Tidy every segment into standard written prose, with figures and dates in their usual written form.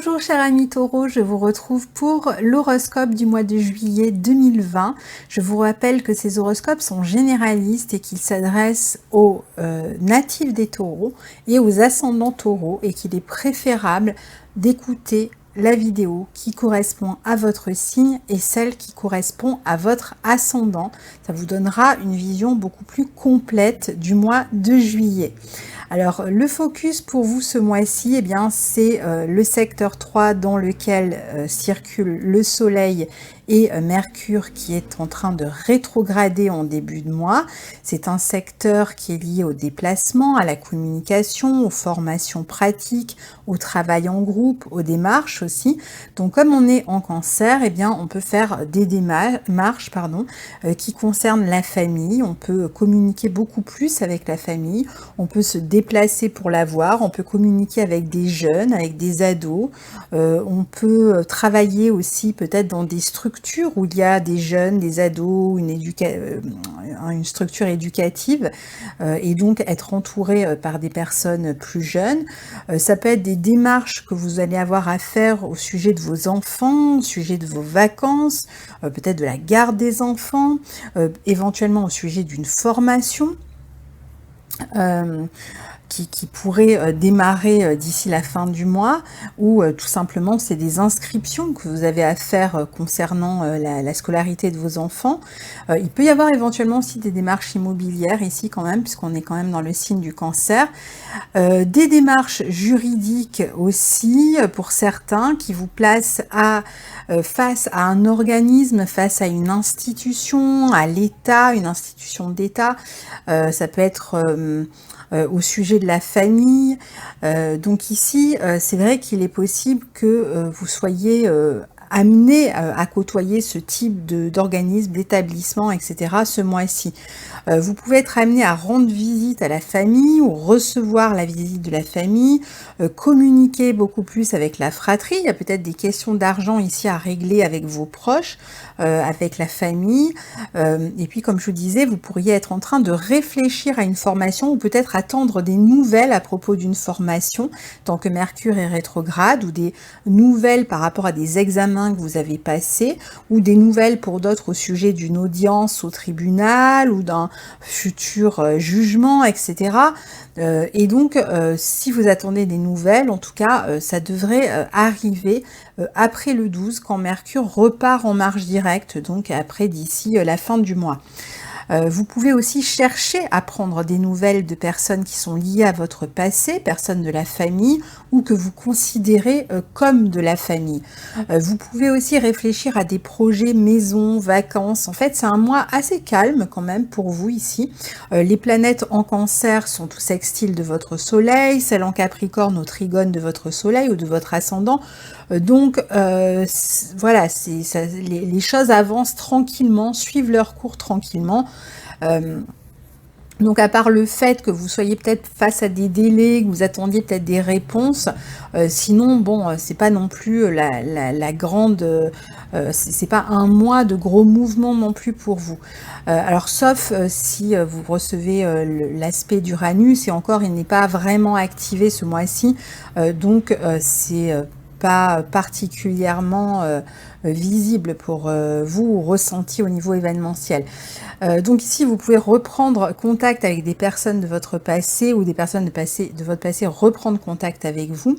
Bonjour chers amis taureaux, je vous retrouve pour l'horoscope du mois de juillet 2020. Je vous rappelle que ces horoscopes sont généralistes et qu'ils s'adressent aux natifs des taureaux et aux ascendants taureaux et qu'il est préférable d'écouter la vidéo qui correspond à votre signe et celle qui correspond à votre ascendant. Ça vous donnera une vision beaucoup plus complète du mois de juillet. Alors, le focus pour vous ce mois-ci, eh bien, c'est le secteur 3 dans lequel circule le Soleil et Mercure qui est en train de rétrograder en début de mois. C'est un secteur qui est lié au déplacement, à la communication, aux formations pratiques, au travail en groupe, aux démarches aussi. Donc, comme on est en Cancer, eh bien, on peut faire des démarches qui concernent la famille. On peut communiquer beaucoup plus avec la famille. On peut se déplacer pour la voir, on peut communiquer avec des jeunes, avec des ados, on peut travailler aussi peut-être dans des structures où il y a des jeunes, des ados, une structure éducative et donc être entouré par des personnes plus jeunes. Ça peut être des démarches que vous allez avoir à faire au sujet de vos enfants, au sujet de vos vacances, peut-être de la garde des enfants, éventuellement au sujet d'une formation. Qui pourrait démarrer d'ici la fin du mois, ou tout simplement c'est des inscriptions que vous avez à faire concernant la scolarité de vos enfants. Il peut y avoir éventuellement aussi des démarches immobilières ici quand même, puisqu'on est quand même dans le signe du Cancer. Des démarches juridiques aussi pour certains qui vous placent face à un organisme, face à une institution, à l'État, une institution d'État. Ça peut être au sujet de la famille. Donc ici, c'est vrai qu'il est possible que vous soyez amené à côtoyer ce type d'organisme, d'établissement, etc. ce mois-ci. Vous pouvez être amené à rendre visite à la famille ou recevoir la visite de la famille, communiquer beaucoup plus avec la fratrie. Il y a peut-être des questions d'argent ici à régler avec vos proches, avec la famille. Et puis, comme je vous disais, vous pourriez être en train de réfléchir à une formation ou peut-être attendre des nouvelles à propos d'une formation, tant que Mercure est rétrograde, ou des nouvelles par rapport à des examens que vous avez passés, ou des nouvelles pour d'autres au sujet d'une audience au tribunal ou d'un futur jugement, etc. Et donc, si vous attendez des nouvelles, en tout cas, ça devrait arriver après le 12, quand Mercure repart en marche directe, donc après d'ici la fin du mois. Vous pouvez aussi chercher à prendre des nouvelles de personnes qui sont liées à votre passé, personnes de la famille ou que vous considérez comme de la famille. Vous pouvez aussi réfléchir à des projets maison, vacances. En fait, c'est un mois assez calme quand même pour vous ici. Les planètes en Cancer sont au sextile de votre soleil, celles en Capricorne au trigone de votre soleil ou de votre ascendant. Donc voilà, les choses avancent tranquillement, suivent leur cours tranquillement. Donc à part le fait que vous soyez peut-être face à des délais, que vous attendiez peut-être des réponses, sinon bon, c'est pas non plus la grande, c'est pas un mois de gros mouvements non plus pour vous. Alors sauf si vous recevez l'aspect d'Uranus, et encore il n'est pas vraiment activé ce mois-ci, donc c'est pas particulièrement visible pour vous ou ressenti au niveau événementiel. Donc ici, vous pouvez reprendre contact avec des personnes de votre passé ou des personnes de votre passé reprendre contact avec vous.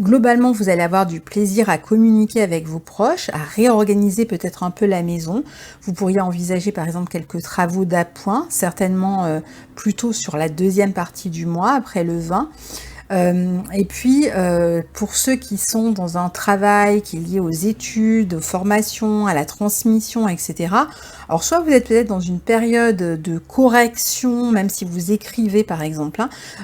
Globalement, vous allez avoir du plaisir à communiquer avec vos proches, à réorganiser peut-être un peu la maison. Vous pourriez envisager par exemple quelques travaux d'appoint, certainement plutôt sur la deuxième partie du mois, après le 20. Et puis, pour ceux qui sont dans un travail qui est lié aux études, aux formations, à la transmission, etc. Alors, soit vous êtes peut-être dans une période de correction, même si vous écrivez par exemple,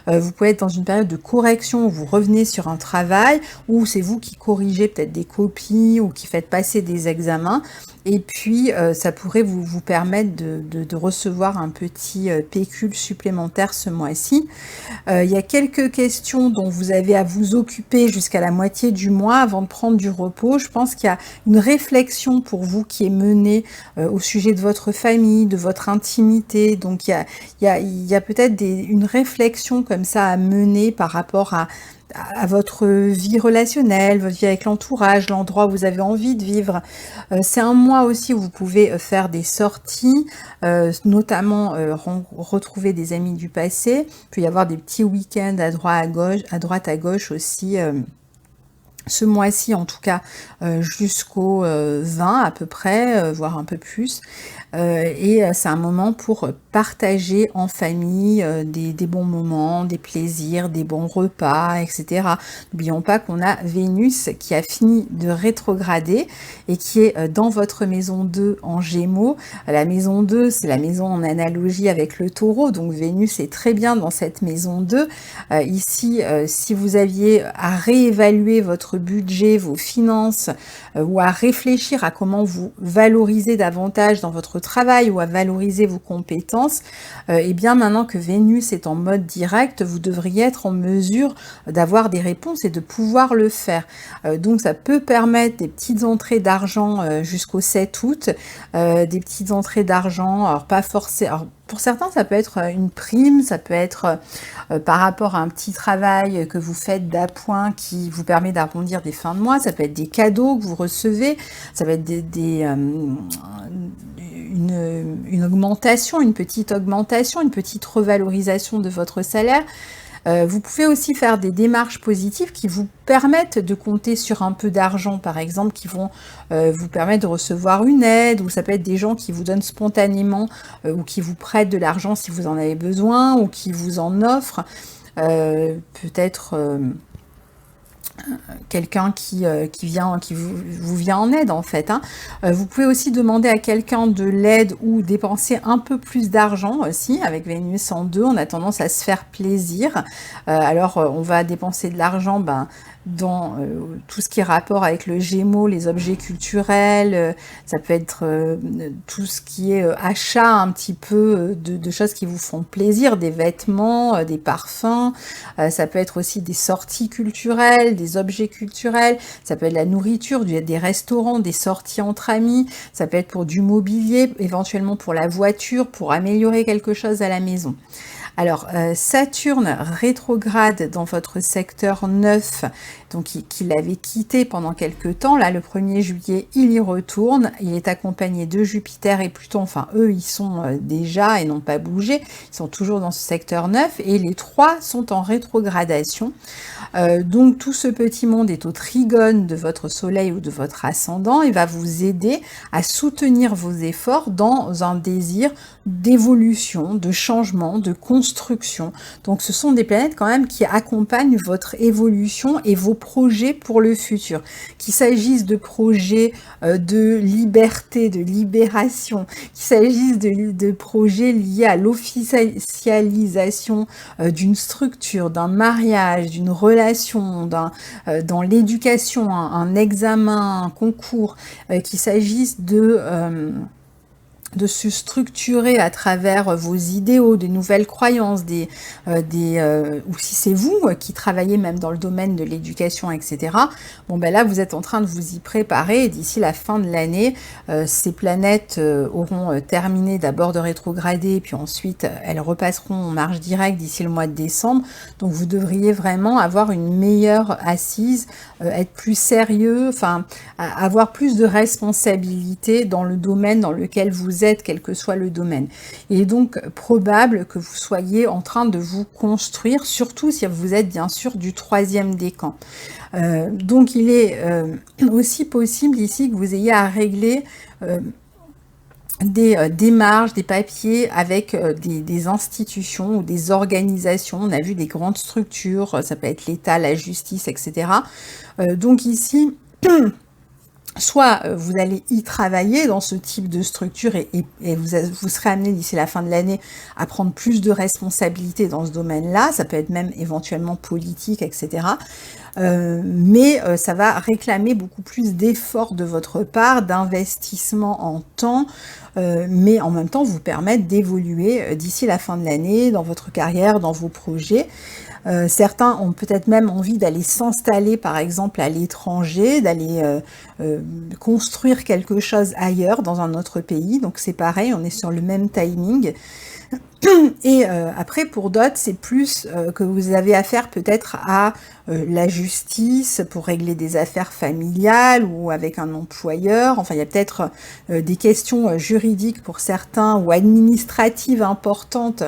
vous pouvez être dans une période de correction où vous revenez sur un travail, ou c'est vous qui corrigez peut-être des copies ou qui faites passer des examens. Et puis, ça pourrait vous permettre de recevoir un petit pécule supplémentaire ce mois-ci. Il y a quelques questions dont vous avez à vous occuper jusqu'à la moitié du mois avant de prendre du repos. Je pense qu'il y a une réflexion pour vous qui est menée au sujet de votre famille, de votre intimité. Donc, il y a peut-être une réflexion comme ça à mener par rapport à votre vie relationnelle, votre vie avec l'entourage, l'endroit où vous avez envie de vivre. C'est un mois aussi où vous pouvez faire des sorties, notamment retrouver des amis du passé. Il peut y avoir des petits week-ends à droite à gauche aussi. Ce mois-ci, en tout cas, jusqu'au 20 à peu près, voire un peu plus. Et c'est un moment pour partager en famille des bons moments, des plaisirs, des bons repas, etc. N'oublions pas qu'on a Vénus qui a fini de rétrograder et qui est dans votre maison 2 en Gémeaux. La maison 2, c'est la maison en analogie avec le Taureau, donc Vénus est très bien dans cette maison 2. Ici, si vous aviez à réévaluer votre budget, vos finances, ou à réfléchir à comment vous valoriser davantage dans votre travail ou à valoriser vos compétences, et bien maintenant que Vénus est en mode direct, vous devriez être en mesure d'avoir des réponses et de pouvoir le faire. Donc ça peut permettre des petites entrées d'argent jusqu'au 7 août, des petites entrées d'argent, alors pas forcément. Pour certains, ça peut être une prime, ça peut être par rapport à un petit travail que vous faites d'appoint qui vous permet d'arrondir des fins de mois, ça peut être des cadeaux que vous recevez, ça va être une augmentation, une petite augmentation, une petite revalorisation de votre salaire. Vous pouvez aussi faire des démarches positives qui vous permettent de compter sur un peu d'argent, par exemple, qui vont vous permettre de recevoir une aide, ou ça peut être des gens qui vous donnent spontanément ou qui vous prêtent de l'argent si vous en avez besoin, ou qui vous en offrent. Peut-être quelqu'un qui vous vient en aide en fait. Vous pouvez aussi demander à quelqu'un de l'aide ou dépenser un peu plus d'argent aussi. Avec Vénus en 2, on a tendance à se faire plaisir. Alors on va dépenser de l'argent dans tout ce qui est rapport avec le Gémeaux, les objets culturels, ça peut être tout ce qui est achat un petit peu de choses qui vous font plaisir, des vêtements, des parfums, ça peut être aussi des sorties culturelles, des objets culturels, ça peut être la nourriture, des restaurants, des sorties entre amis, ça peut être pour du mobilier, éventuellement pour la voiture, pour améliorer quelque chose à la maison. Alors, Saturne rétrograde dans votre secteur 9, donc qu'il avait quitté pendant quelques temps. Là, le 1er juillet, il y retourne. Il est accompagné de Jupiter et Pluton. Enfin, eux, ils sont déjà et n'ont pas bougé. Ils sont toujours dans ce secteur 9 et les trois sont en rétrogradation. Donc, tout ce petit monde est au trigone de votre soleil ou de votre ascendant et va vous aider à soutenir vos efforts dans un désir d'évolution, de changement, de construction. Donc ce sont des planètes quand même qui accompagnent votre évolution et vos projets pour le futur. Qu'il s'agisse de projets de liberté, de libération, qu'il s'agisse de projets liés à l'officialisation d'une structure, d'un mariage, d'une relation, dans l'éducation, un examen, un concours, qu'il s'agisse de se structurer à travers vos idéaux, des nouvelles croyances, ou si c'est vous qui travaillez même dans le domaine de l'éducation, etc. Bon ben là, vous êtes en train de vous y préparer et d'ici la fin de l'année, ces planètes auront terminé d'abord de rétrograder, puis ensuite elles repasseront en marche directe d'ici le mois de décembre. Donc vous devriez vraiment avoir une meilleure assise, être plus sérieux, enfin avoir plus de responsabilité dans le domaine dans lequel vous êtes, quel que soit le domaine. Il est donc probable que vous soyez en train de vous construire, surtout si vous êtes bien sûr du 3e décan. Donc il est aussi possible ici que vous ayez à régler des démarches, des papiers avec des institutions ou des organisations. On a vu des grandes structures, ça peut être l'État, la justice, etc. Donc ici, soit vous allez y travailler dans ce type de structure et vous serez amené d'ici la fin de l'année à prendre plus de responsabilités dans ce domaine-là, ça peut être même éventuellement politique, etc. Mais ça va réclamer beaucoup plus d'efforts de votre part, d'investissement en temps, mais en même temps vous permettre d'évoluer d'ici la fin de l'année dans votre carrière, dans vos projets. Certains ont peut-être même envie d'aller s'installer par exemple à l'étranger, d'aller construire quelque chose ailleurs dans un autre pays, donc c'est pareil, on est sur le même timing. Et après pour d'autres, c'est plus que vous avez affaire peut-être à la justice pour régler des affaires familiales ou avec un employeur. Enfin, il y a peut-être des questions juridiques pour certains ou administratives importantes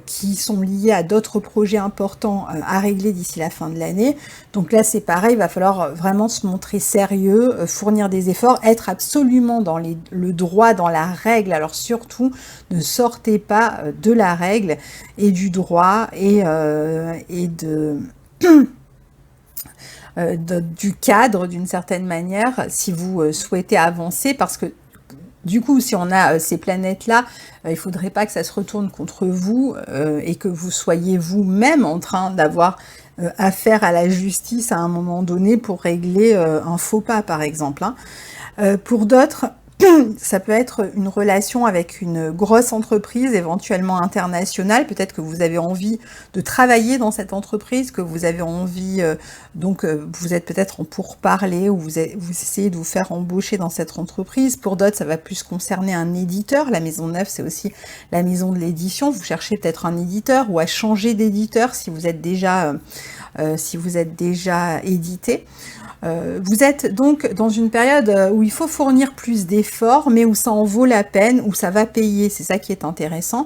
qui sont liées à d'autres projets importants à régler d'ici la fin de l'année. Donc là, c'est pareil, il va falloir vraiment se montrer sérieux, fournir des efforts, être absolument dans le droit, dans la règle. Alors surtout, ne sortez pas de la règle et du droit et du cadre d'une certaine manière si vous souhaitez avancer, parce que du coup, si on a ces planètes-là, il faudrait pas que ça se retourne contre vous et que vous soyez vous-même en train d'avoir affaire à la justice à un moment donné pour régler un faux pas, par exemple. Pour d'autres, ça peut être une relation avec une grosse entreprise, éventuellement internationale. Peut-être que vous avez envie de travailler dans cette entreprise, que vous avez envie, vous êtes peut-être en pourparlers ou vous essayez de vous faire embaucher dans cette entreprise. Pour d'autres, ça va plus concerner un éditeur. La maison 9, c'est aussi la maison de l'édition. Vous cherchez peut-être un éditeur ou à changer d'éditeur si vous êtes déjà édité. Vous êtes donc dans une période où il faut fournir plus d'efforts, mais où ça en vaut la peine, où ça va payer. C'est ça qui est intéressant.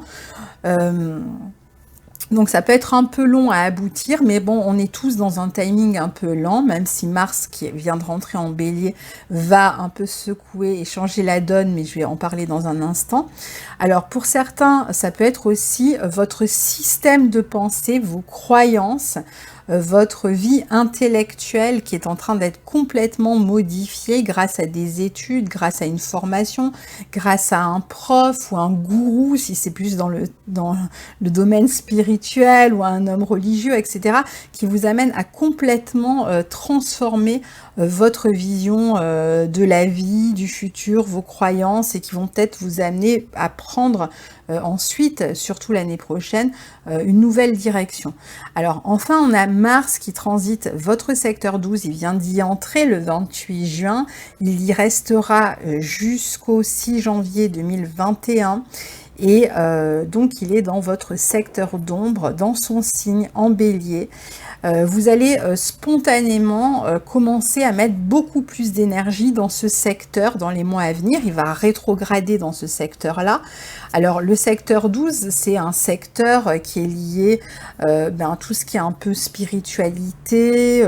Donc ça peut être un peu long à aboutir, mais bon, on est tous dans un timing un peu lent, même si Mars, qui vient de rentrer en Bélier, va un peu secouer et changer la donne, mais je vais en parler dans un instant. Alors pour certains, ça peut être aussi votre système de pensée, vos croyances, votre vie intellectuelle qui est en train d'être complètement modifiée grâce à des études, grâce à une formation, grâce à un prof ou un gourou, si c'est plus dans le domaine spirituel ou à un homme religieux, etc., qui vous amène à complètement transformer votre vision de la vie, du futur, vos croyances, et qui vont peut-être vous amener à prendre ensuite, surtout l'année prochaine, une nouvelle direction. Alors enfin, on a Mars qui transite votre secteur 12, il vient d'y entrer le 28 juin, il y restera jusqu'au 6 janvier 2021. Et donc il est dans votre secteur d'ombre, dans son signe en Bélier. Vous allez spontanément commencer à mettre beaucoup plus d'énergie dans ce secteur dans les mois à venir. Il va rétrograder dans ce secteur-là. Alors le secteur 12, c'est un secteur qui est lié à tout ce qui est un peu spiritualité,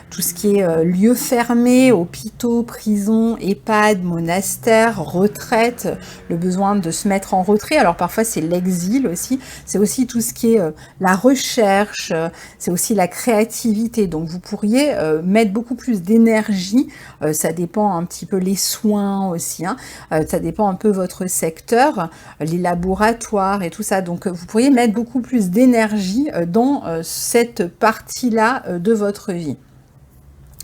tout ce qui est lieux fermés, hôpitaux, prisons, EHPAD, monastères, retraites, le besoin de se mettre en retrait. Alors parfois c'est l'exil aussi, c'est aussi tout ce qui est la recherche, c'est aussi la créativité. Donc vous pourriez mettre beaucoup plus d'énergie, ça dépend un petit peu les soins aussi, ça dépend un peu votre secteur, les laboratoires et tout ça. Donc vous pourriez mettre beaucoup plus d'énergie dans cette partie-là de votre vie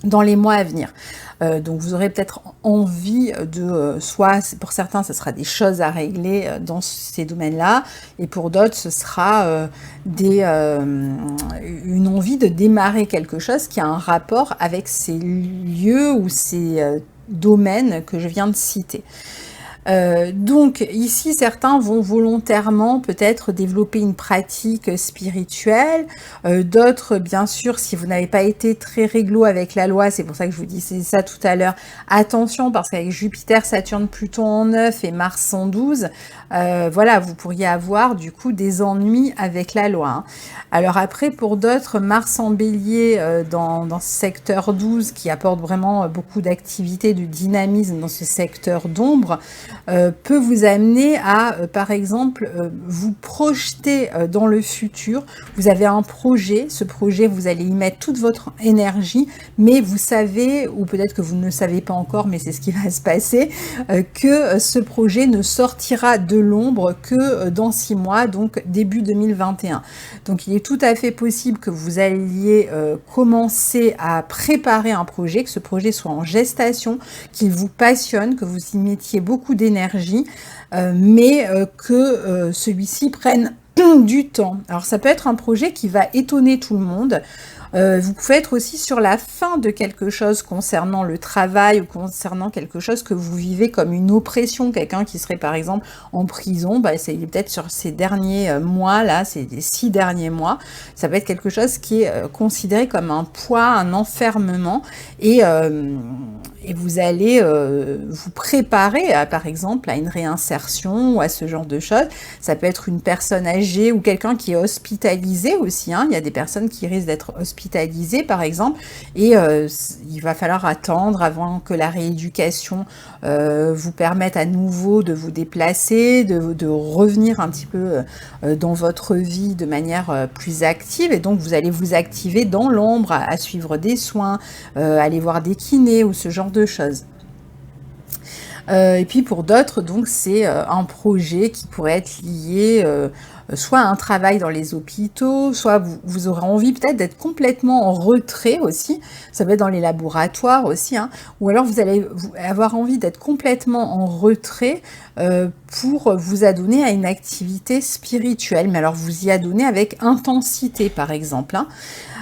dans les mois à venir. Donc vous aurez peut-être envie de, soit pour certains ce sera des choses à régler dans ces domaines-là, et pour d'autres ce sera une envie de démarrer quelque chose qui a un rapport avec ces lieux ou ces domaines que je viens de citer. Donc ici certains vont volontairement peut-être développer une pratique spirituelle, d'autres bien sûr si vous n'avez pas été très réglo avec la loi, c'est pour ça que je vous disais ça tout à l'heure, attention parce qu'avec Jupiter, Saturne, Pluton en 9 et Mars en 12, voilà, vous pourriez avoir du coup des ennuis avec la loi. Alors après pour d'autres, Mars en Bélier dans ce secteur 12 qui apporte vraiment beaucoup d'activité, de dynamisme dans ce secteur d'ombre, peut vous amener à, par exemple, vous projeter dans le futur. Vous avez un projet, ce projet, vous allez y mettre toute votre énergie, mais vous savez, ou peut-être que vous ne le savez pas encore, mais c'est ce qui va se passer, que ce projet ne sortira de l'ombre que dans 6 mois, donc début 2021. Donc il est tout à fait possible que vous alliez commencer à préparer un projet, que ce projet soit en gestation, qu'il vous passionne, que vous y mettiez beaucoup d'énergie, mais que celui-ci prenne du temps. Alors ça peut être un projet qui va étonner tout le monde, Vous pouvez être aussi sur la fin de quelque chose concernant le travail ou concernant quelque chose que vous vivez comme une oppression. Quelqu'un qui serait par exemple en prison, bah, c'est peut-être sur ces derniers mois, là, ces 6 derniers mois, ça peut être quelque chose qui est considéré comme un poids, un enfermement, et vous allez vous préparer, par exemple, à une réinsertion ou à ce genre de choses. Ça peut être une personne âgée ou quelqu'un qui est hospitalisé aussi, hein. Il y a des personnes qui risquent d'être hospitalisées, par exemple, et il va falloir attendre avant que la rééducation vous permette à nouveau de vous déplacer, de revenir un petit peu dans votre vie de manière plus active, et donc vous allez vous activer dans l'ombre à suivre des soins, aller voir des kinés ou ce genre de choses. Et puis pour d'autres, donc c'est un projet qui pourrait être lié soit à un travail dans les hôpitaux, soit vous aurez envie peut-être d'être complètement en retrait aussi, ça peut être dans les laboratoires aussi, hein, ou alors vous allez avoir envie d'être complètement en retrait pour vous adonner à une activité spirituelle, mais alors vous y adonnez avec intensité par exemple, hein.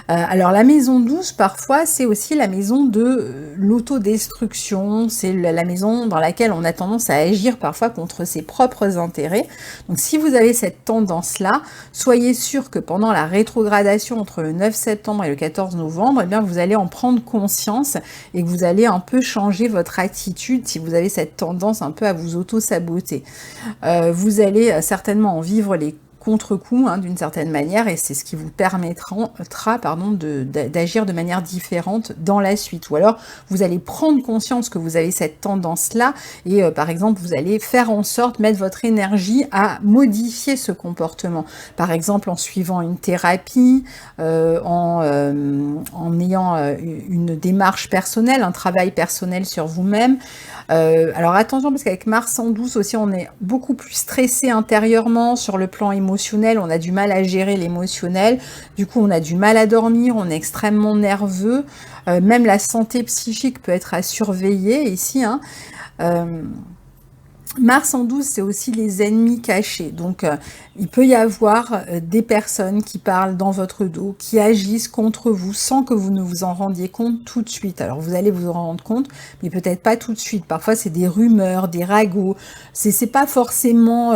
Alors la maison 12, parfois, c'est aussi la maison de l'autodestruction, c'est la maison dans laquelle on a tendance à agir parfois contre ses propres intérêts. Donc si vous avez cette tendance-là, soyez sûr que pendant la rétrogradation entre le 9 septembre et le 14 novembre, eh bien, vous allez en prendre conscience et que vous allez un peu changer votre attitude si vous avez cette tendance un peu à vous auto-saboter. Vous allez certainement en vivre les contre-coup, hein, d'une certaine manière, et c'est ce qui vous permettra d'agir de manière différente dans la suite. Ou alors, vous allez prendre conscience que vous avez cette tendance-là, et par exemple, vous allez faire en sorte, mettre votre énergie à modifier ce comportement. Par exemple, en suivant une thérapie, en ayant une démarche personnelle, un travail personnel sur vous-même. Alors attention, parce qu'avec Mars en 12 aussi, on est beaucoup plus stressé intérieurement sur le plan émotionnel, on a du mal à gérer l'émotionnel, du coup on a du mal à dormir, on est extrêmement nerveux, même la santé psychique peut être à surveiller ici, hein. Mars en 12, c'est aussi les ennemis cachés. Donc, il peut y avoir des personnes qui parlent dans votre dos, qui agissent contre vous sans que vous ne vous en rendiez compte tout de suite. Alors, vous allez vous en rendre compte, mais peut-être pas tout de suite. Parfois, c'est des rumeurs, des ragots. C'est pas forcément...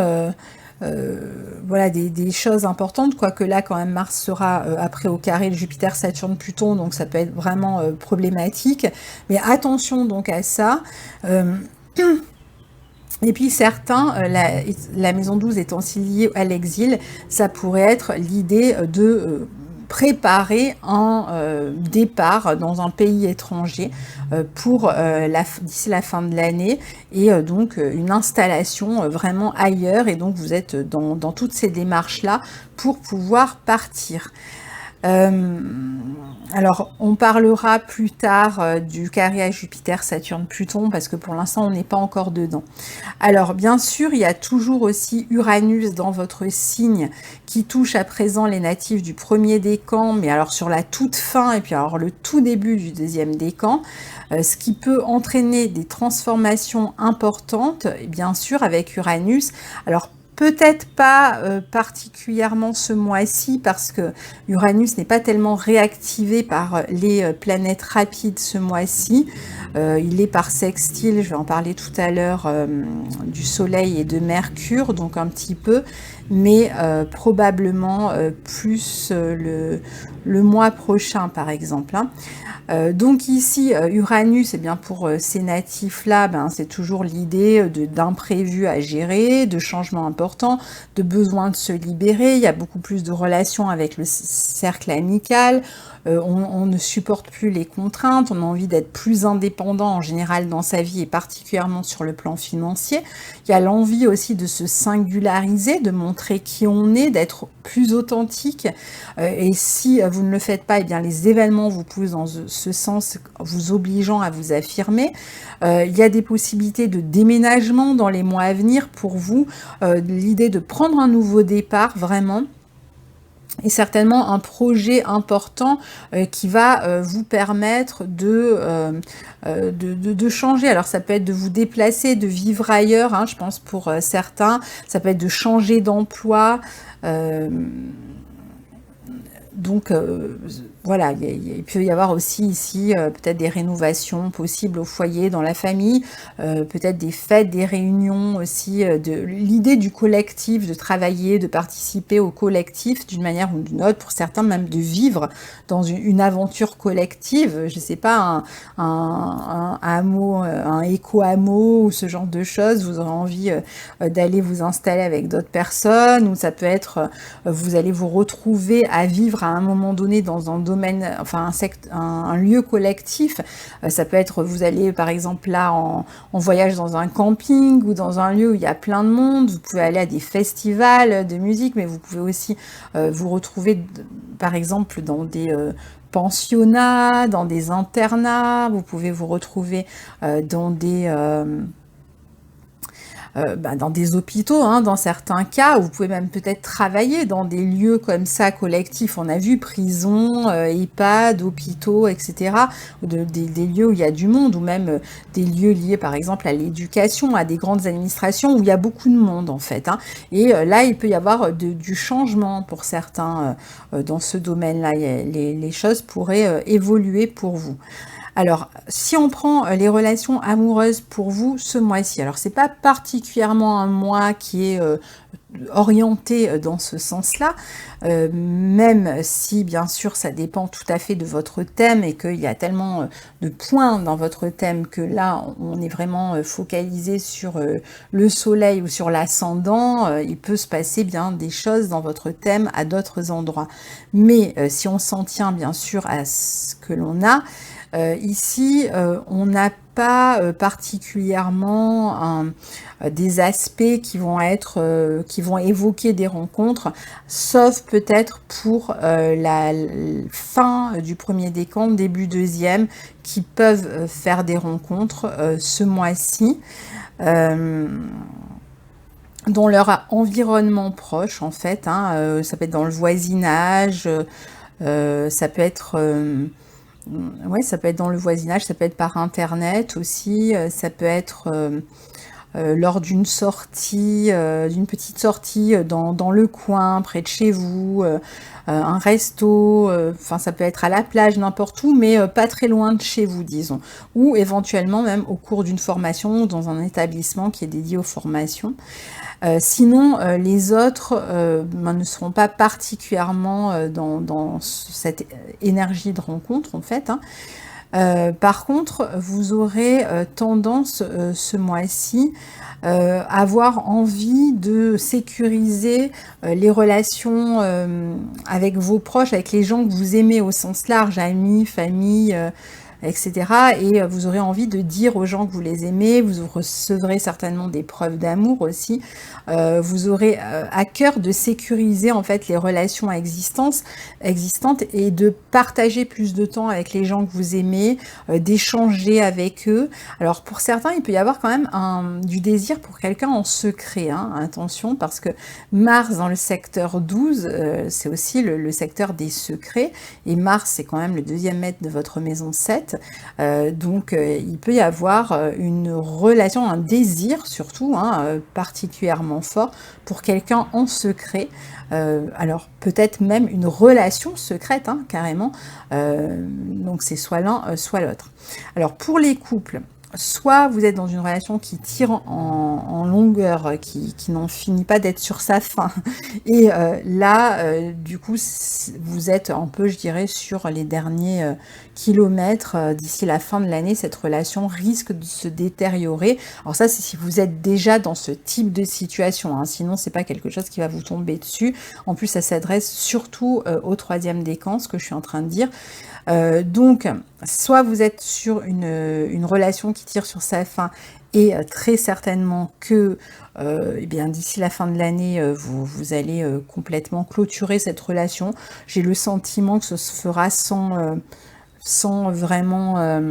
voilà, des choses importantes, quoique là quand même Mars sera après au carré de Jupiter, Saturne, Pluton, donc ça peut être vraiment problématique, mais attention donc à ça. Et puis certains, la maison 12 étant aussi liée à l'exil, ça pourrait être l'idée de préparer un départ dans un pays étranger pour d'ici la fin de l'année, et donc une installation vraiment ailleurs, et donc vous êtes dans toutes ces démarches-là pour pouvoir partir. Alors, on parlera plus tard du carré à Jupiter, Saturne, Pluton, parce que pour l'instant, on n'est pas encore dedans. Alors, bien sûr, il y a toujours aussi Uranus dans votre signe qui touche à présent les natifs du premier décan, mais alors sur la toute fin et puis alors le tout début du deuxième décan, ce qui peut entraîner des transformations importantes, bien sûr, avec Uranus. Alors, peut-être pas particulièrement ce mois-ci, parce que Uranus n'est pas tellement réactivé par les planètes rapides ce mois-ci. Il est par sextile, je vais en parler tout à l'heure, du Soleil et de Mercure, donc un petit peu, mais probablement plus le mois prochain, par exemple, hein. Donc ici, Uranus, eh bien pour ces natifs-là, c'est toujours l'idée d'imprévus à gérer, de changements importants, de besoin de se libérer. Il y a beaucoup plus de relations avec le cercle amical. On ne supporte plus les contraintes, on a envie d'être plus indépendant en général dans sa vie, et particulièrement sur le plan financier. Il y a l'envie aussi de se singulariser, de montrer qui on est, d'être plus authentique. Et si vous ne le faites pas, eh bien les événements vous poussent dans ce sens, vous obligeant à vous affirmer. Il y a des possibilités de déménagement dans les mois à venir pour vous, l'idée de prendre un nouveau départ, vraiment. Et certainement un projet important qui va vous permettre de changer. Alors ça peut être de vous déplacer, de vivre ailleurs, hein, je pense pour certains. Ça peut être de changer d'emploi. Donc Voilà, il peut y avoir aussi ici peut-être des rénovations possibles au foyer, dans la famille, peut-être des fêtes, des réunions aussi, de l'idée du collectif, de travailler, de participer au collectif d'une manière ou d'une autre, pour certains même de vivre dans une aventure collective, je sais pas, un hameau, un éco-hameau ou ce genre de choses, vous aurez envie d'aller vous installer avec d'autres personnes, ou ça peut être, vous allez vous retrouver à vivre à un moment donné dans un domaine, enfin un lieu collectif. Ça peut être, vous allez par exemple là en voyage dans un camping ou dans un lieu où il y a plein de monde. Vous pouvez aller à des festivals de musique, mais vous pouvez aussi vous retrouver par exemple dans des pensionnats, dans des internats. Vous pouvez vous retrouver dans des dans des hôpitaux, hein, dans certains cas, vous pouvez même peut-être travailler dans des lieux comme ça collectifs. On a vu prison, EHPAD, hôpitaux, etc. Des lieux où il y a du monde, ou même des lieux liés par exemple à l'éducation, à des grandes administrations où il y a beaucoup de monde en fait. Hein. Et là, il peut y avoir du changement pour certains dans ce domaine-là. Les choses pourraient évoluer pour vous. Alors, si on prend les relations amoureuses pour vous ce mois-ci, alors c'est pas particulièrement un mois qui est orienté dans ce sens-là, même si bien sûr ça dépend tout à fait de votre thème et qu'il y a tellement de points dans votre thème que là on est vraiment focalisé sur le soleil ou sur l'ascendant, il peut se passer bien des choses dans votre thème à d'autres endroits. Mais si on s'en tient bien sûr à ce que l'on a, ici, on n'a pas particulièrement des aspects qui vont être, qui vont évoquer des rencontres, sauf peut-être pour la fin du premier décompte, début deuxième, qui peuvent faire des rencontres ce mois-ci. Dans leur environnement proche, en fait, hein, ça peut être dans le voisinage, ça peut être... ouais, ça peut être dans le voisinage, ça peut être par internet aussi, ça peut être lors d'une sortie, d'une petite sortie dans le coin, près de chez vous, un resto, enfin ça peut être à la plage, n'importe où, mais pas très loin de chez vous, disons. Ou éventuellement même au cours d'une formation, dans un établissement qui est dédié aux formations. Sinon, les autres ne seront pas particulièrement dans cette énergie de rencontre, en fait. Hein. Par contre, vous aurez tendance ce mois-ci à avoir envie de sécuriser les relations avec vos proches, avec les gens que vous aimez au sens large, amis, famille, etc. Et vous aurez envie de dire aux gens que vous les aimez, vous recevrez certainement des preuves d'amour aussi. Vous aurez à cœur de sécuriser en fait les relations existantes et de partager plus de temps avec les gens que vous aimez, d'échanger avec eux. Alors pour certains, il peut y avoir quand même du désir pour quelqu'un en secret, hein, attention, parce que Mars dans le secteur 12, c'est aussi le secteur des secrets, et Mars c'est quand même le deuxième maître de votre maison 7, donc il peut y avoir une relation, un désir surtout, hein, particulièrement fort pour quelqu'un en secret, alors peut-être même une relation secrète, hein, carrément, donc c'est soit l'un, soit l'autre. Alors pour les couples, soit vous êtes dans une relation qui tire en longueur, qui n'en finit pas d'être sur sa fin, et là, du coup, vous êtes un peu, je dirais, sur les derniers kilomètres. D'ici la fin de l'année, cette relation risque de se détériorer. Alors ça, c'est si vous êtes déjà dans ce type de situation, hein. Sinon, c'est pas quelque chose qui va vous tomber dessus. En plus, ça s'adresse surtout au troisième décan, ce que je suis en train de dire. Donc, soit vous êtes sur une relation qui tire sur sa fin, et très certainement que eh bien, d'ici la fin de l'année, vous allez complètement clôturer cette relation. J'ai le sentiment que ce se fera sans vraiment...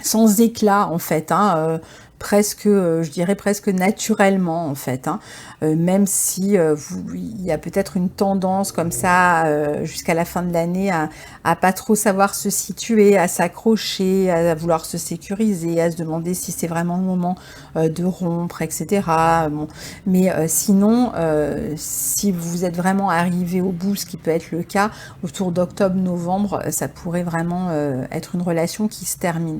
sans éclat en fait, hein, presque, je dirais presque naturellement en fait, hein. Même si il y a peut-être une tendance comme ça jusqu'à la fin de l'année à pas trop savoir se situer, à s'accrocher, à vouloir se sécuriser, à se demander si c'est vraiment le moment de rompre, etc. Bon. Mais sinon, si vous êtes vraiment arrivé au bout, ce qui peut être le cas, autour d'octobre-novembre, ça pourrait vraiment être une relation qui se termine.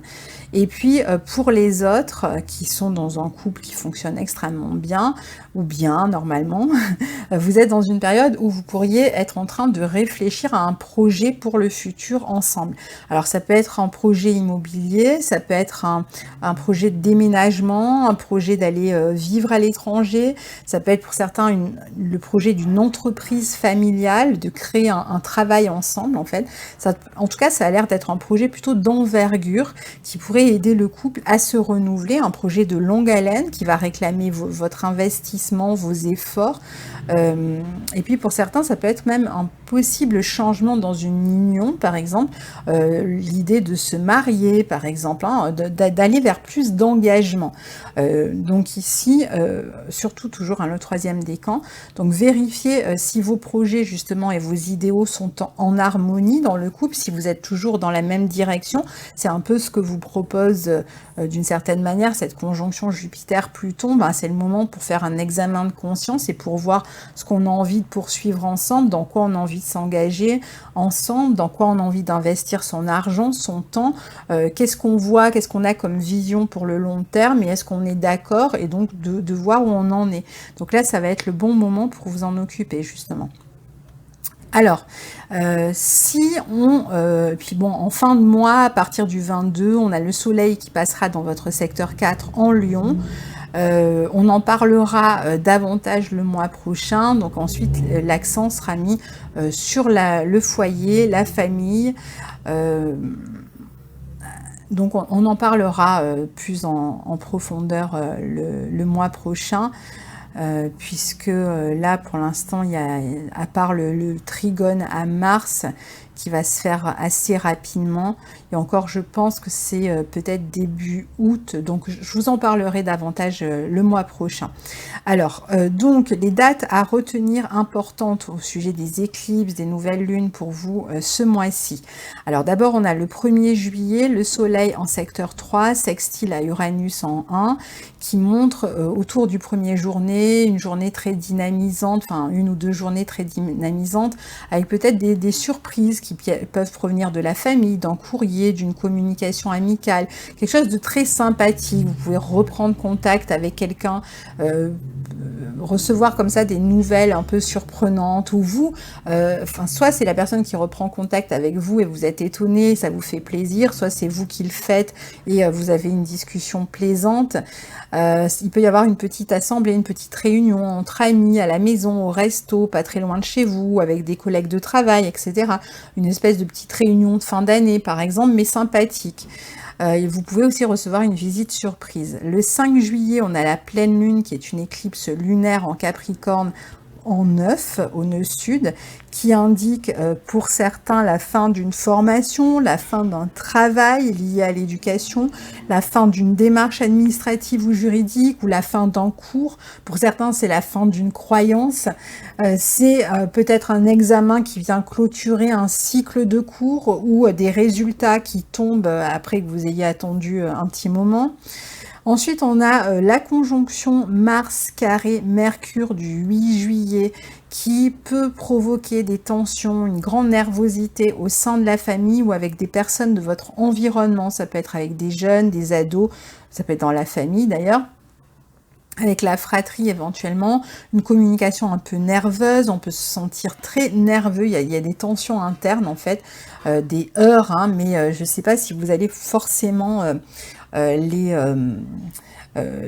Et puis pour les autres qui sont dans un couple qui fonctionne extrêmement bien, ou bien normalement, vous êtes dans une période où vous pourriez être en train de réfléchir à un projet pour le futur ensemble. Alors ça peut être un projet immobilier, ça peut être un projet de déménagement, un projet d'aller vivre à l'étranger, ça peut être pour certains le projet d'une entreprise familiale, de créer un travail ensemble en fait. Ça, en tout cas, ça a l'air d'être un projet plutôt d'envergure qui pourrait aider le couple à se renouveler, un projet de longue haleine qui va réclamer votre investissement, vos efforts. Et puis pour certains, ça peut être même un possible changement dans une union, par exemple, l'idée de se marier, par exemple, hein, d'aller vers plus d'engagement. Donc ici, surtout toujours le troisième décan, donc vérifiez si vos projets justement et vos idéaux sont en harmonie dans le couple, si vous êtes toujours dans la même direction. C'est un peu ce que vous propose d'une certaine manière cette conjonction Jupiter-Pluton. Ben, c'est le moment pour faire un examen de conscience et pour voir ce qu'on a envie de poursuivre ensemble, dans quoi on a envie de s'engager ensemble, dans quoi on a envie d'investir son argent, son temps, qu'est-ce qu'on voit, qu'est-ce qu'on a comme vision pour le long terme et est-ce qu'on est d'accord, et donc de voir où on en est. Donc là, ça va être le bon moment pour vous en occuper justement. Alors, si on, puis bon, en fin de mois, à partir du 22, on a le soleil qui passera dans votre secteur 4 en Lion. On en parlera davantage le mois prochain. Donc ensuite, l'accent sera mis sur le foyer, la famille. Donc on en parlera plus en profondeur le mois prochain. Puisque là, pour l'instant, il y a, à part le trigone à Mars, qui va se faire assez rapidement, et encore, je pense que c'est peut-être début août, donc je vous en parlerai davantage le mois prochain. Alors, donc, les dates à retenir importantes au sujet des éclipses, des nouvelles lunes pour vous ce mois-ci. Alors, d'abord, on a le 1er juillet, le soleil en secteur 3, sextile à Uranus en 1, qui montre autour du premier journée, une journée très dynamisante, enfin une ou deux journées très dynamisantes, avec peut-être des surprises qui peuvent provenir de la famille, d'un courrier, d'une communication amicale, quelque chose de très sympathique. Vous pouvez reprendre contact avec quelqu'un, recevoir comme ça des nouvelles un peu surprenantes, ou vous, soit c'est la personne qui reprend contact avec vous et vous êtes étonné, ça vous fait plaisir, soit c'est vous qui le faites et vous avez une discussion plaisante. Il peut y avoir une petite assemblée, une petite réunion entre amis, à la maison, au resto, pas très loin de chez vous, avec des collègues de travail, etc. Une espèce de petite réunion de fin d'année, par exemple, mais sympathique. Vous pouvez aussi recevoir une visite surprise. Le 5 juillet, on a la pleine lune, qui est une éclipse lunaire en Capricorne, en 9 au nœud sud, qui indique pour certains la fin d'une formation, la fin d'un travail lié à l'éducation, la fin d'une démarche administrative ou juridique, ou la fin d'un cours. Pour certains, c'est la fin d'une croyance. C'est peut-être un examen qui vient clôturer un cycle de cours, ou des résultats qui tombent après que vous ayez attendu un petit moment. Ensuite, on a la conjonction Mars carré Mercure du 8 juillet qui peut provoquer des tensions, une grande nervosité au sein de la famille ou avec des personnes de votre environnement. Ça peut être avec des jeunes, des ados, ça peut être dans la famille d'ailleurs. Avec la fratrie éventuellement, une communication un peu nerveuse, on peut se sentir très nerveux, il y a des tensions internes en fait, des heurts, hein, mais je ne sais pas si vous allez forcément les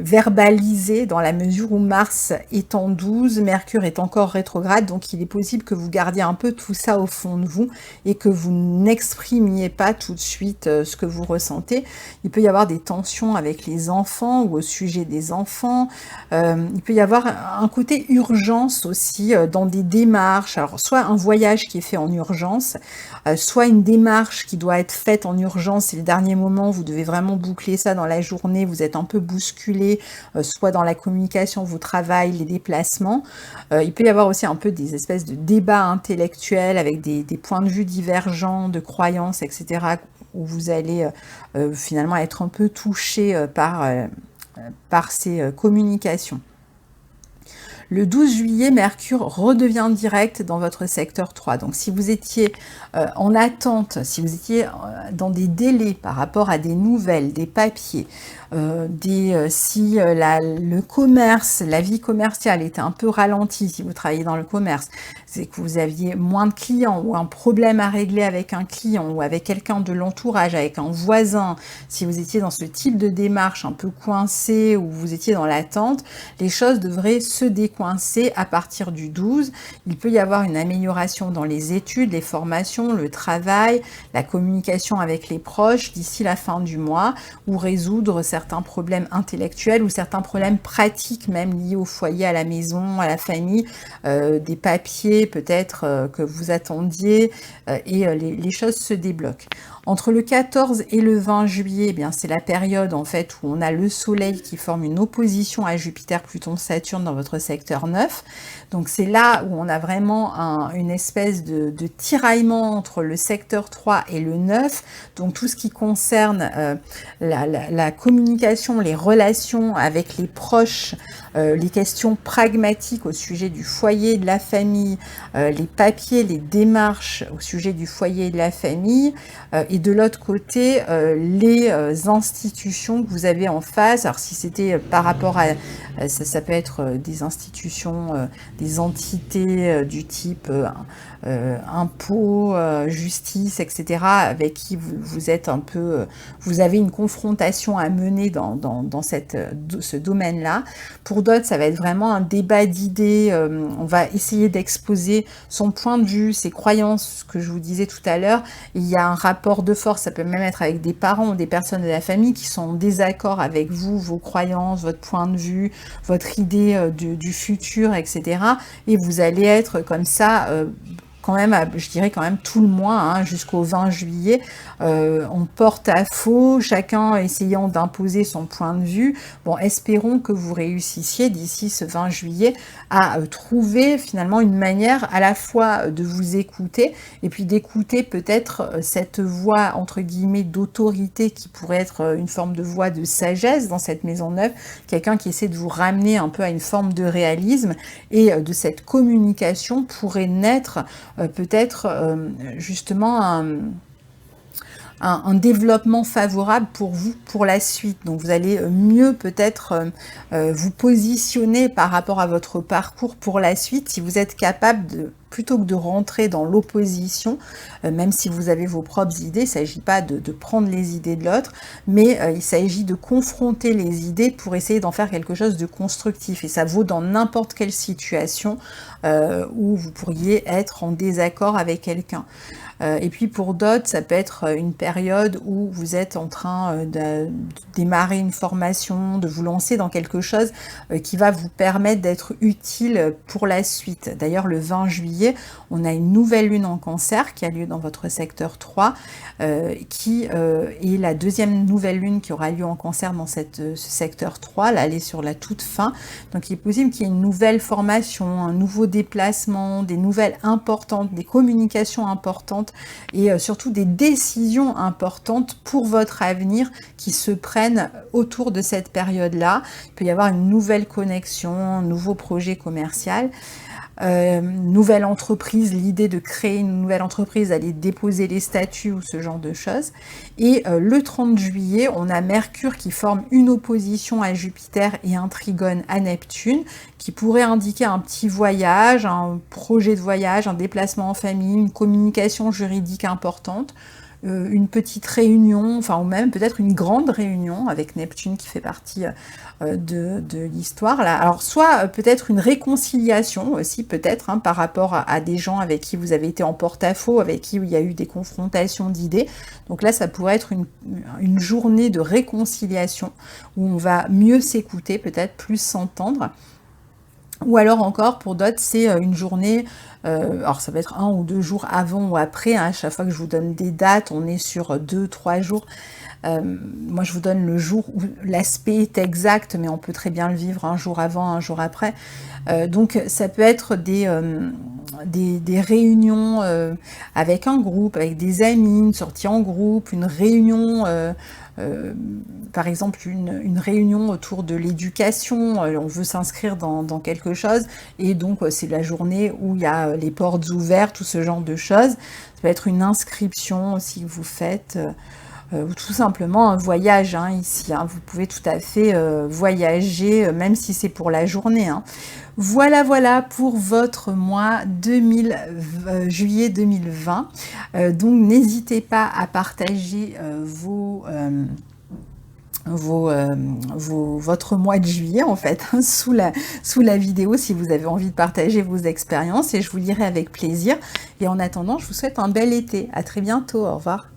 verbaliser, dans la mesure où Mars est en 12, Mercure est encore rétrograde, donc il est possible que vous gardiez un peu tout ça au fond de vous et que vous n'exprimiez pas tout de suite ce que vous ressentez. Il peut y avoir des tensions avec les enfants ou au sujet des enfants. Il peut y avoir un côté urgence aussi dans des démarches, alors soit un voyage qui est fait en urgence, soit une démarche qui doit être faite en urgence, c'est le dernier moment, vous devez vraiment boucler ça dans la journée, vous êtes un peu bousculé, bousculer, soit dans la communication, vos travails, les déplacements. Il peut y avoir aussi un peu des espèces de débats intellectuels avec des points de vue divergents, de croyances, etc., où vous allez finalement être un peu touché par ces communications. Le 12 juillet, Mercure redevient direct dans votre secteur 3. Donc si vous étiez en attente, si vous étiez dans des délais par rapport à des nouvelles, des papiers, si le commerce, la vie commerciale était un peu ralentie, si vous travaillez dans le commerce, c'est que vous aviez moins de clients ou un problème à régler avec un client ou avec quelqu'un de l'entourage, avec un voisin, si vous étiez dans ce type de démarche un peu coincé ou vous étiez dans l'attente, les choses devraient se décoincer à partir du 12. Il peut y avoir une amélioration dans les études, les formations, le travail, la communication avec les proches d'ici la fin du mois, ou résoudre certains problèmes intellectuels ou certains problèmes pratiques même liés au foyer, à la maison, à la famille, des papiers peut-être que vous attendiez et les choses se débloquent. Entre le 14 et le 20 juillet, eh bien, c'est la période en fait où on a le Soleil qui forme une opposition à Jupiter, Pluton, Saturne dans votre secteur 9. Donc c'est là où on a vraiment une espèce de tiraillement entre le secteur 3 et le 9. Donc tout ce qui concerne la communication, les relations avec les proches, les questions pragmatiques au sujet du foyer et de la famille, les papiers, les démarches au sujet du foyer et de la famille, et de l'autre côté, les institutions que vous avez en face. Alors si c'était par rapport à, ça peut être des institutions, des entités du type impôts, justice, etc., avec qui vous êtes un peu, vous avez une confrontation à mener dans ce domaine-là. Pour d'autres, ça va être vraiment un débat d'idées. On va essayer d'exposer son point de vue, ses croyances, ce que je vous disais tout à l'heure. Il y a un rapport de force, ça peut même être avec des parents ou des personnes de la famille qui sont en désaccord avec vous, vos croyances, votre point de vue, votre idée du futur, etc. Et vous allez être comme ça, quand même, je dirais quand même tout le mois, hein, jusqu'au 20 juillet, en porte-à-faux, chacun essayant d'imposer son point de vue. Bon, espérons que vous réussissiez d'ici ce 20 juillet à trouver finalement une manière à la fois de vous écouter et puis d'écouter peut-être cette voix entre guillemets d'autorité qui pourrait être une forme de voix de sagesse dans cette maison neuve, quelqu'un qui essaie de vous ramener un peu à une forme de réalisme, et de cette communication pourrait naître peut-être justement un développement favorable pour vous pour la suite. Donc vous allez mieux peut-être vous positionner par rapport à votre parcours pour la suite si vous êtes capable de, plutôt que de rentrer dans l'opposition, même si vous avez vos propres idées, il ne s'agit pas de prendre les idées de l'autre, mais il s'agit de confronter les idées pour essayer d'en faire quelque chose de constructif. Et ça vaut dans n'importe quelle situation où vous pourriez être en désaccord avec quelqu'un. Et puis pour d'autres, ça peut être une période où vous êtes en train de démarrer une formation, de vous lancer dans quelque chose qui va vous permettre d'être utile pour la suite. D'ailleurs, le 20 juillet, on a une nouvelle lune en Cancer qui a lieu dans votre secteur 3, qui est la deuxième nouvelle lune qui aura lieu en Cancer dans ce secteur 3. Là, elle est sur la toute fin. Donc, il est possible qu'il y ait une nouvelle formation, un nouveau déplacement, des nouvelles importantes, des communications importantes, et surtout des décisions importantes pour votre avenir qui se prennent autour de cette période-là. Il peut y avoir une nouvelle connexion, un nouveau projet commercial, nouvelle entreprise, l'idée de créer une nouvelle entreprise, aller déposer les statuts ou ce genre de choses. Et le 30 juillet, on a Mercure qui forme une opposition à Jupiter et un trigone à Neptune, qui pourrait indiquer un petit voyage, un projet de voyage, un déplacement en famille, une communication juridique importante, une petite réunion, enfin ou même peut-être une grande réunion avec Neptune qui fait partie de l'histoire là. Alors soit peut-être une réconciliation aussi peut-être par rapport à des gens avec qui vous avez été en porte-à-faux, avec qui il y a eu des confrontations d'idées. Donc là ça pourrait être une journée de réconciliation où on va mieux s'écouter, peut-être plus s'entendre. Ou alors encore, pour d'autres, c'est une journée, alors ça peut être 1 ou 2 jours avant ou après, hein, à chaque fois que je vous donne des dates, on est sur 2-3 jours Moi, je vous donne le jour où l'aspect est exact, mais on peut très bien le vivre un jour avant, un jour après. Donc, ça peut être des réunions avec un groupe, avec des amis, une sortie en groupe, une réunion, par exemple une réunion autour de l'éducation, on veut s'inscrire dans quelque chose, et donc c'est la journée où il y a les portes ouvertes, tout ce genre de choses. Ça peut être une inscription aussi que vous faites, ou tout simplement un voyage, hein, ici. Hein. Vous pouvez tout à fait voyager, même si c'est pour la journée. Hein. Voilà, voilà pour votre mois juillet 2020. Donc, n'hésitez pas à partager votre mois de juillet, en fait, hein, sous la vidéo, si vous avez envie de partager vos expériences, et je vous lirai avec plaisir. Et en attendant, je vous souhaite un bel été. À très bientôt. Au revoir.